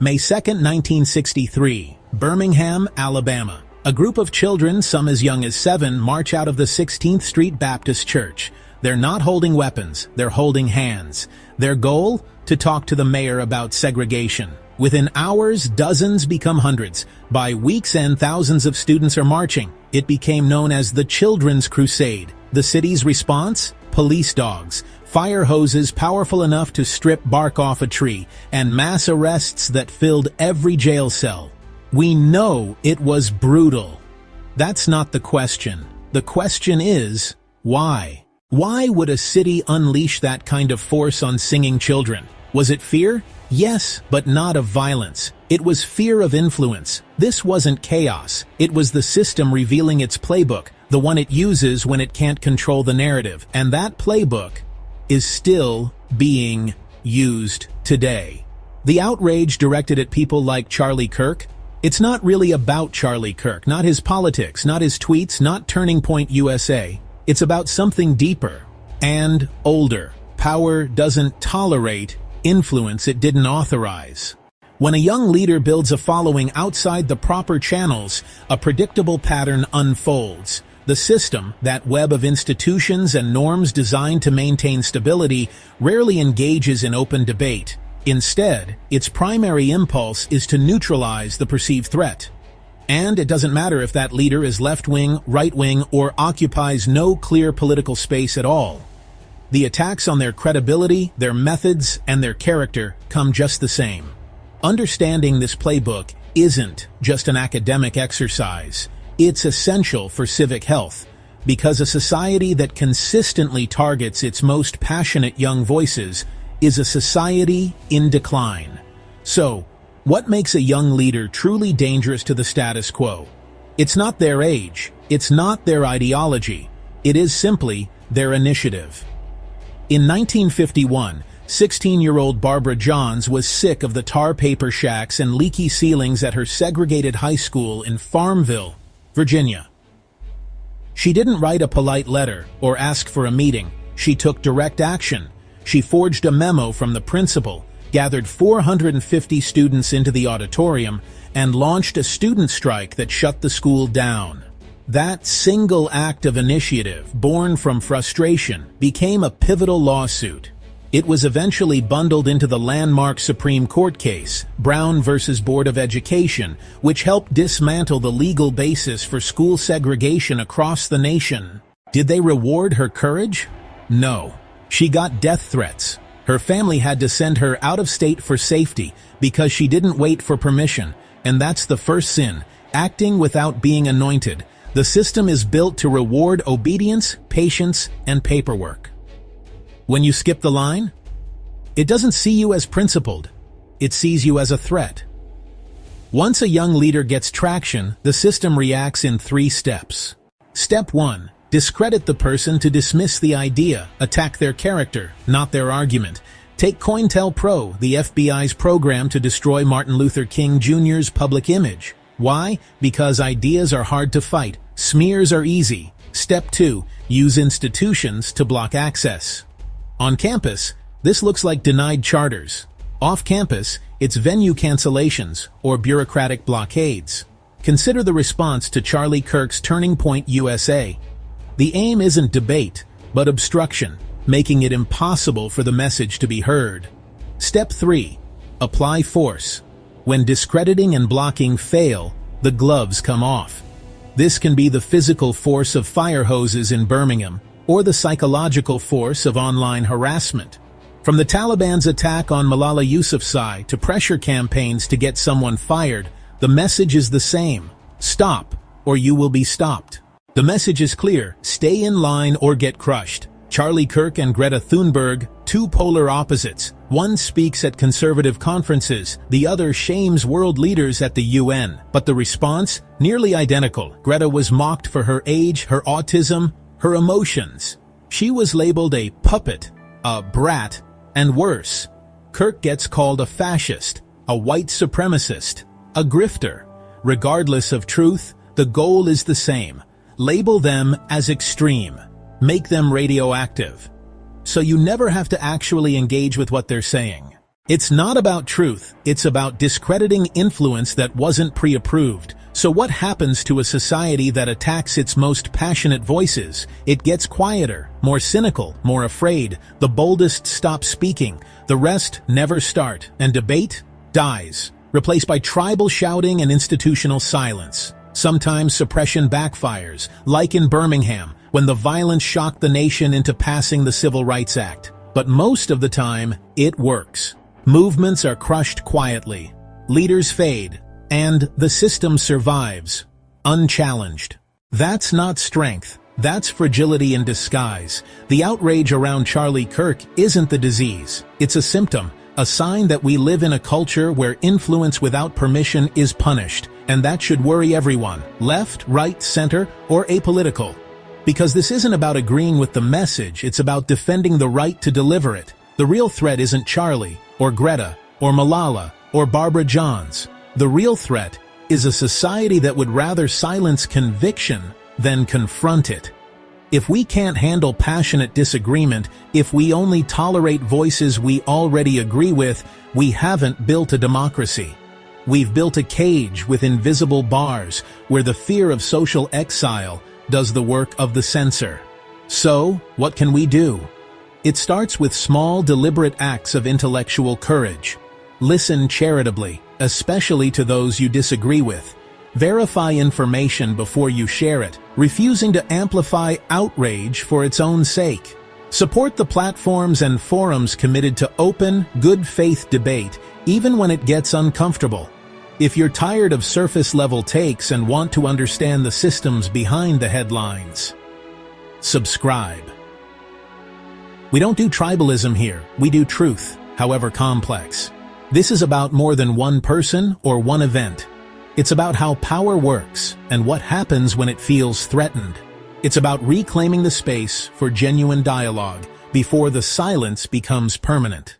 May 2, 1963, Birmingham, Alabama. A group of children, some as young as 7, march out of the 16th Street Baptist Church. They're not holding weapons, they're holding hands. Their goal? To talk to the mayor about segregation. Within hours, dozens become hundreds. By week's end, thousands of students are marching. It became known as the Children's Crusade. The city's response? Police dogs, fire hoses powerful enough to strip bark off a tree, and mass arrests that filled every jail cell. We know it was brutal. That's not the question. The question is, why? Why would a city unleash that kind of force on singing children? Was it fear? Yes, but not of violence. It was fear of influence. This wasn't chaos. It was the system revealing its playbook, the one it uses when it can't control the narrative. And that playbook is still being used today. The outrage directed at people like Charlie Kirk? It's not really about Charlie Kirk, not his politics, not his tweets, not Turning Point USA. It's about something deeper and older. Power doesn't tolerate influence it didn't authorize. When a young leader builds a following outside the proper channels, a predictable pattern unfolds. The system, that web of institutions and norms designed to maintain stability, rarely engages in open debate. Instead, its primary impulse is to neutralize the perceived threat. And it doesn't matter if that leader is left-wing, right-wing, or occupies no clear political space at all. The attacks on their credibility, their methods, and their character come just the same. Understanding this playbook isn't just an academic exercise. It's essential for civic health, because a society that consistently targets its most passionate young voices is a society in decline. So, what makes a young leader truly dangerous to the status quo? It's not their age, it's not their ideology, it is simply their initiative. In 1951, 16-year-old Barbara Johns was sick of the tar paper shacks and leaky ceilings at her segregated high school in Farmville, Virginia. She didn't write a polite letter or ask for a meeting. She took direct action. She forged a memo from the principal, gathered 450 students into the auditorium, and launched a student strike that shut the school down. That single act of initiative, born from frustration, became a pivotal lawsuit. It was eventually bundled into the landmark Supreme Court case, Brown versus Board of Education, which helped dismantle the legal basis for school segregation across the nation. Did they reward her courage? No. She got death threats. Her family had to send her out of state for safety because she didn't wait for permission. And that's the first sin, acting without being anointed. The system is built to reward obedience, patience, and paperwork. When you skip the line, it doesn't see you as principled. It sees you as a threat. Once a young leader gets traction, the system reacts in 3 steps. Step 1. Discredit the person to dismiss the idea, attack their character, not their argument. Take COINTELPRO, the FBI's program to destroy Martin Luther King Jr.'s public image. Why? Because ideas are hard to fight. Smears are easy. Step 2. Use institutions to block access. On campus, this looks like denied charters. Off campus, it's venue cancellations or bureaucratic blockades. Consider the response to Charlie Kirk's Turning Point USA. The aim isn't debate, but obstruction, making it impossible for the message to be heard. Step 3. Apply force. When discrediting and blocking fail, the gloves come off. This can be the physical force of fire hoses in Birmingham, or the psychological force of online harassment. From the Taliban's attack on Malala Yousafzai to pressure campaigns to get someone fired, the message is the same. Stop, or you will be stopped. The message is clear: stay in line or get crushed. Charlie Kirk and Greta Thunberg, 2 polar opposites. One speaks at conservative conferences, the other shames world leaders at the UN. But the response? Nearly identical. Greta was mocked for her age, her autism, her emotions. She was labeled a puppet, a brat, and worse. Kirk gets called a fascist, a white supremacist, a grifter. Regardless of truth, the goal is the same. Label them as extreme. Make them radioactive. So you never have to actually engage with what they're saying. It's not about truth, it's about discrediting influence that wasn't pre-approved. So what happens to a society that attacks its most passionate voices? It gets quieter, more cynical, more afraid. The boldest stop speaking, the rest never start, and debate dies, replaced by tribal shouting and institutional silence. Sometimes suppression backfires, like in Birmingham, when the violence shocked the nation into passing the Civil Rights Act. But most of the time, it works. Movements are crushed quietly, leaders fade, and the system survives, unchallenged. That's not strength, that's fragility in disguise. The outrage around Charlie Kirk isn't the disease, it's a symptom, a sign that we live in a culture where influence without permission is punished, and that should worry everyone, left, right, center, or apolitical. Because this isn't about agreeing with the message, it's about defending the right to deliver it. The real threat isn't Charlie, or Greta, or Malala, or Barbara Johns. The real threat is a society that would rather silence conviction than confront it. If we can't handle passionate disagreement, if we only tolerate voices we already agree with, we haven't built a democracy. We've built a cage with invisible bars where the fear of social exile does the work of the censor. So, what can we do? It starts with small, deliberate acts of intellectual courage. Listen charitably, especially to those you disagree with. Verify information before you share it, refusing to amplify outrage for its own sake. Support the platforms and forums committed to open, good-faith debate, even when it gets uncomfortable. If you're tired of surface-level takes and want to understand the systems behind the headlines, subscribe. We don't do tribalism here, we do truth, however complex. This is about more than one person or one event. It's about how power works and what happens when it feels threatened. It's about reclaiming the space for genuine dialogue before the silence becomes permanent.